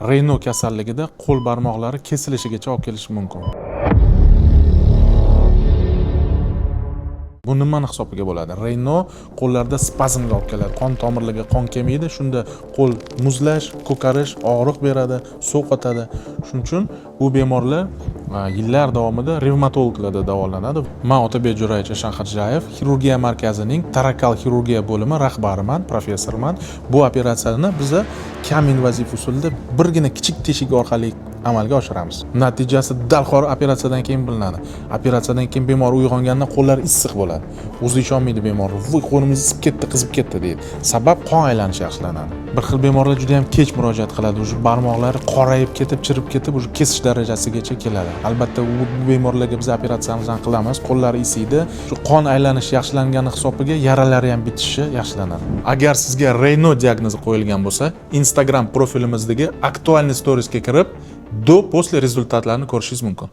Raynaud kasalligida qo'l barmoqlari kesilishigacha olib kelishi mumkin. Bu nimani hisobiga bo'ladi? Raynaud qo'llarda spazmga olib keladi. Qon tomirlariga qon kelmaydi, shunda qo'l muzlash, ko'karish, og'riq beradi, sovqotadi. Shuning uchun bu bemorlar yillar davomida revmatologlarda davolanadi. Men Otabek Jo'rayevich Shanxarjayev xirurgiya markazining torakal xirurgiya bo'limi rahbariman, professorman. Bu operatsiyani biz kam invaziv usulda birgina kichik teshik orqali amalga oshiramiz. Natijasi darhol operatsiyadan keyin bilinadi. Operatsiyadan keyin bemor uyg'ongandan qo'llari issiq bo'ladi. O'zi ishonmaydi bemor. "Voy, qo'limiz isib ketdi, qizib ketdi" deydi. Sabab qon aylanishi yaxshilanadi. Bir xil bemorlar juda ham kech murojaat qiladi. O'sha barmoqlari qorayib ketib, chirib ketib, o'sha kesish darajasigacha keladi. Albatta, bu bemorlarga biz operatsiyamizni qilamiz. Qo'llari isiydi. Shu qon aylanishi yaxshilangani hisobiga yaralari ham bitishi yaxshilanadi. Agar sizga Raynaud diagnozi qo'yilgan bo'lsa, Instagram profilimizdagi aktualniy storiesga kirib, do-после rezultatlarini ko'rishingiz mumkin.